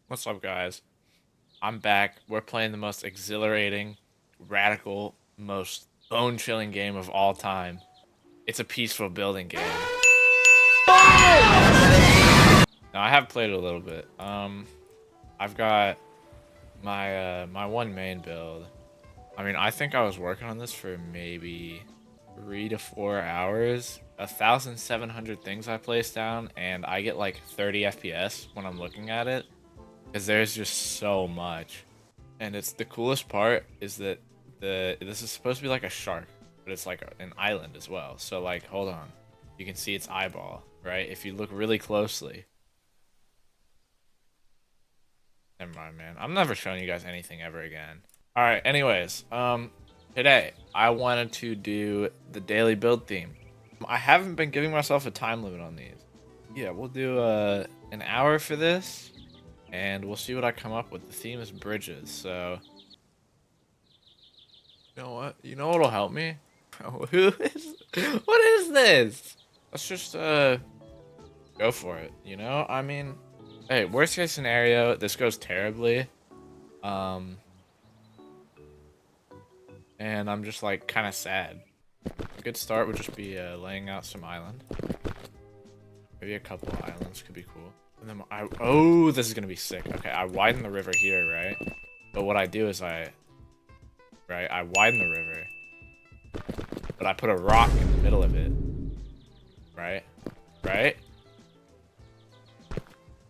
What's up, guys? I'm back. We're playing the most exhilarating, radical, most bone-chilling game of all time. It's a peaceful building game. Now, I have played it a little bit. I've got my one main build. I mean, I think I was working on this for maybe 3 to 4 hours. 1,700 things I placed down, and I get like 30 FPS when I'm looking at it. Because there's just so much. And it's the coolest part is that this is supposed to be like a shark, but it's like an island as well. So like, hold on. You can see its eyeball, right? If you look really closely. Never mind, man. I'm never showing you guys anything ever again. All right, anyways, today I wanted to do the daily build theme. I haven't been giving myself a time limit on these. Yeah, we'll do an hour for this. And we'll see what I come up with. The theme is bridges, so... You know what? You know what'll help me? Who is... What is this? Let's just, go for it, you know? I mean... Hey, worst case scenario, this goes terribly. And I'm just, like, kind of sad. A good start would just be, laying out some island. Maybe a couple of islands could be cool. And then oh, this is gonna be sick. Okay, I widen the river here, right? But what I do is I widen the river, but I put a rock in the middle of it, right? Right?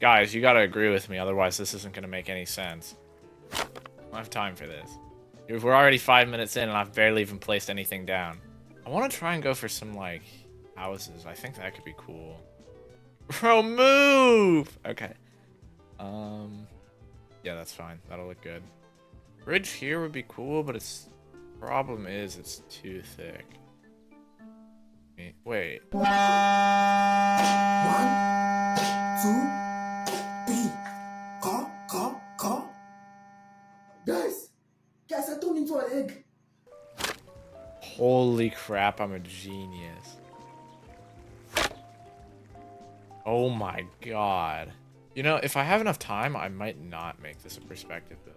Guys, you gotta agree with me, otherwise this isn't gonna make any sense. I don't have time for this. If we're already 5 minutes in and I've barely even placed anything down. I want to try and go for some, like, houses. I think that could be cool. Bro, move! Okay. Yeah, that's fine. That'll look good. Bridge here would be cool, but its problem is it's too thick. Wait. 1, 2, 3. Call. Guys, I turned into an egg. Holy crap, I'm a genius. Oh my god. You know, if I have enough time, I might not make this a perspective build.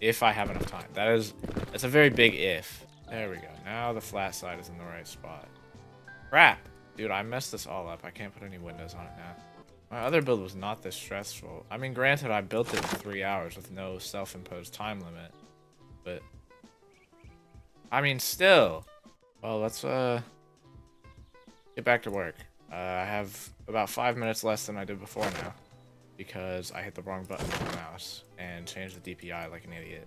If I have enough time. That's a very big if. There we go. Now the flat side is in the right spot. Crap! Dude, I messed this all up. I can't put any windows on it now. My other build was not this stressful. I mean, granted, I built it in 3 hours with no self-imposed time limit. But... I mean, still. Well, let's, get back to work. I have about 5 minutes less than I did before now. Because I hit the wrong button with my mouse and changed the DPI like an idiot.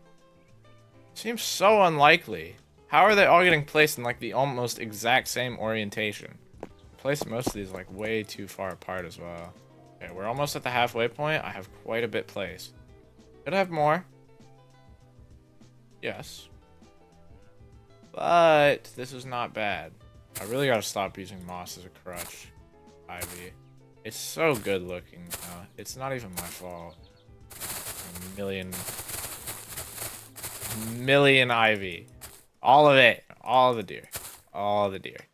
Seems so unlikely. How are they all getting placed in like the almost exact same orientation? I placed most of these like way too far apart as well. Okay, we're almost at the halfway point. I have quite a bit placed. Could have more. Yes. But this is not bad. I really gotta stop using moss as a crutch. Ivy. It's so good looking now. It's not even my fault. A million ivy. All of it. All the deer. All the deer.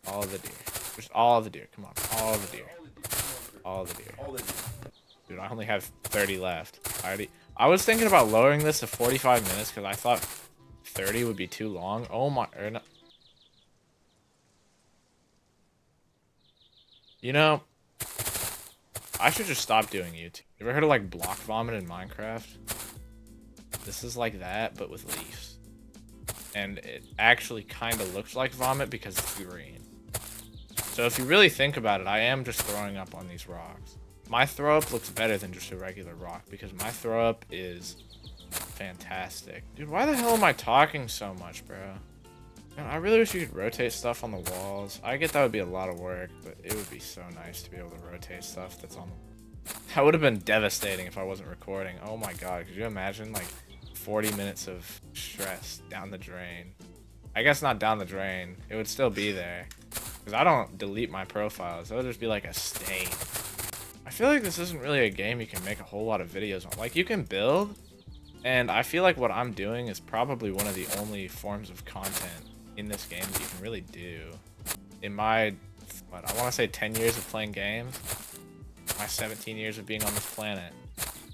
All the deer. Just all the deer. Come on. All the deer. All the deer. Dude, I only have 30 left. I was thinking about lowering this to 45 minutes because I thought 30 would be too long. Oh my... No. You know, I should just stop doing YouTube. You ever heard of like block vomit in Minecraft? This is like that, but with leaves. And it actually kind of looks like vomit because it's green. So if you really think about it, I am just throwing up on these rocks. My throw up looks better than just a regular rock because my throw up is fantastic. Dude, why the hell am I talking so much, bro? Man, I really wish you could rotate stuff on the walls. I get that would be a lot of work, but it would be so nice to be able to rotate stuff that's on the... That would have been devastating if I wasn't recording. Oh my god, could you imagine like 40 minutes of stress down the drain? I guess not down the drain. It would still be there. Because I don't delete my profiles. It would just be like a stain. I feel like this isn't really a game you can make a whole lot of videos on. Like, you can build, and I feel like what I'm doing is probably one of the only forms of content in this game that you can really do. In my, I want to say 10 years of playing games, my 17 years of being on this planet,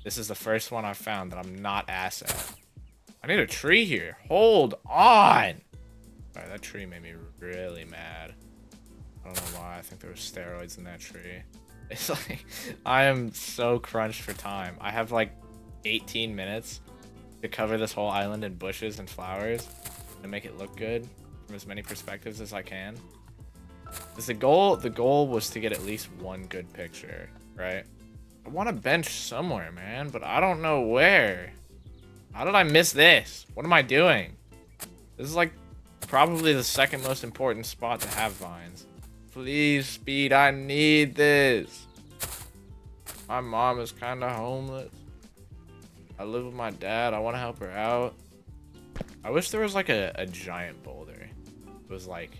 This is the first one I've found that I'm not ass at. I need a tree here. Hold on. Alright, that tree made me really mad. I don't know why. I think there was steroids in that tree. It's like, I am so crunched for time. I have like 18 minutes to cover this whole island in bushes and flowers and make it look good from as many perspectives as I can. Because the goal was to get at least one good picture, right? I want a bench somewhere, man, but I don't know where. How did I miss this? What am I doing? This is like probably the second most important spot to have vines. Please, Speed, I need this. My mom is kind of homeless. I live with my dad. I want to help her out. I wish there was like a giant boulder. It was like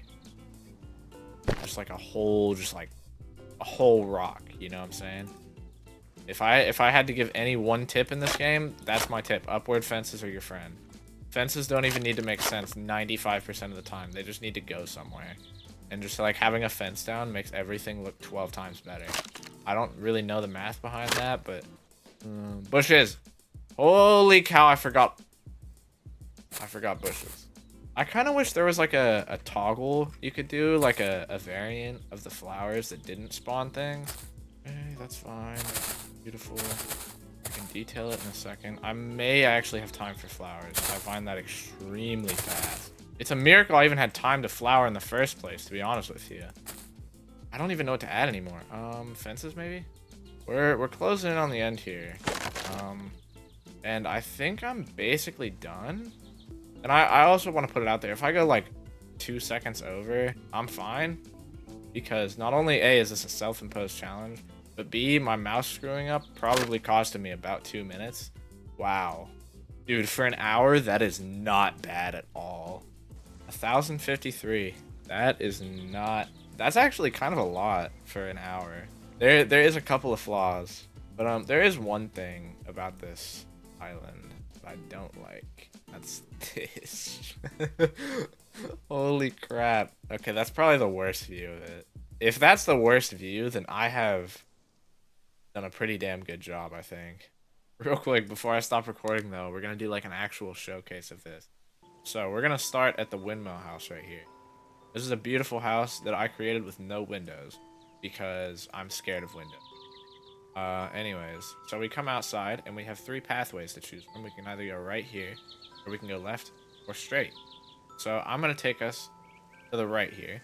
just like a whole rock, you know what I'm saying? If I had to give any one tip in this game, that's my tip. Upward fences are your friend. Fences don't even need to make sense 95% of the time. They just need to go somewhere. And just like having a fence down makes everything look 12 times better. I don't really know the math behind that, but bushes. Holy cow, I forgot bushes. I kind of wish there was like a toggle you could do, like a variant of the flowers that didn't spawn things. Okay, that's fine. Beautiful. I can detail it in a second. I may actually have time for flowers. I find that extremely fast. It's a miracle I even had time to flower in the first place, to be honest with you. I don't even know what to add anymore. Fences maybe? We're closing in on the end here. And I think I'm basically done. And I also want to put it out there. If I go like 2 seconds over, I'm fine. Because not only A, is this a self-imposed challenge, but B, my mouse screwing up probably costed me about 2 minutes. Wow. Dude, for an hour, that is not bad at all. 1,053. That is not... That's actually kind of a lot for an hour. There is a couple of flaws. But there is one thing about this island that I don't like. That's this. Holy crap. Okay, that's probably the worst view of it. If that's the worst view, then I have done a pretty damn good job, I think. Real quick, before I stop recording though, we're gonna do like an actual showcase of this. So we're gonna start at the windmill house right here. This is a beautiful house that I created with no windows because I'm scared of windows. Anyways, so we come outside and we have 3 pathways to choose from. We can either go right here, or we can go left or straight. So I'm gonna take us to the right here.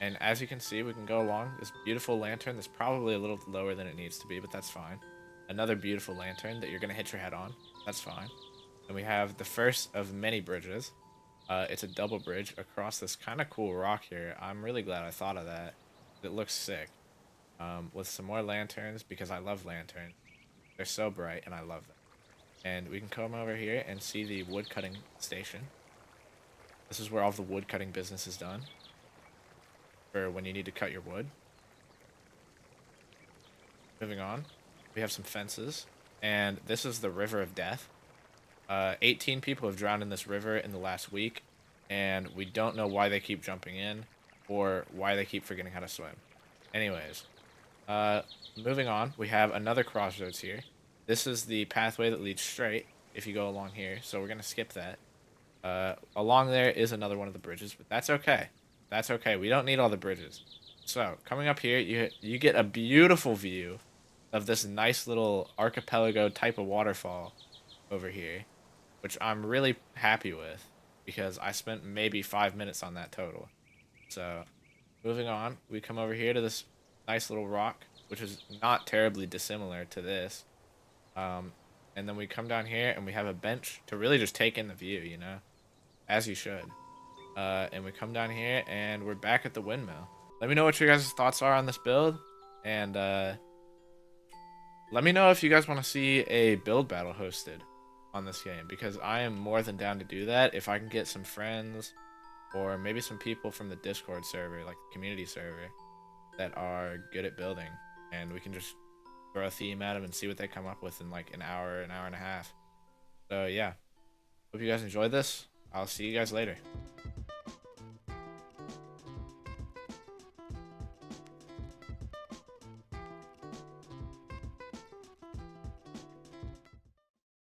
And as you can see, we can go along this beautiful lantern that's probably a little lower than it needs to be, but that's fine. Another beautiful lantern that you're gonna hit your head on. That's fine. And we have the first of many bridges. It's a double bridge across this kind of cool rock here. I'm really glad I thought of that. It looks sick. With some more lanterns, because I love lanterns. They're so bright, and I love them. And we can come over here and see the wood cutting station. This is where all the wood cutting business is done. For when you need to cut your wood. Moving on, we have some fences. And this is the River of Death. 18 people have drowned in this river in the last week. And we don't know why they keep jumping in, or why they keep forgetting how to swim. Anyways. Moving on, we have another crossroads here. This is the pathway that leads straight if you go along here, so we're gonna skip that. Along there is another one of the bridges, but that's okay. That's okay. We don't need all the bridges. So, coming up here, you get a beautiful view of this nice little archipelago type of waterfall over here, which I'm really happy with because I spent maybe 5 minutes on that total. So, moving on, we come over here to this nice little rock, which is not terribly dissimilar to this. And then we come down here and we have a bench to really just take in the view, you know, as you should. And we come down here and we're back at the windmill. Let me know what your guys' thoughts are on this build, and let me know if you guys want to see a build battle hosted on this game, because I am more than down to do that if I can get some friends or maybe some people from the Discord server, like the community server, that are good at building, and we can just throw a theme at them and see what they come up with in like an hour and a half. So yeah, hope you guys enjoyed this. I'll see you guys later.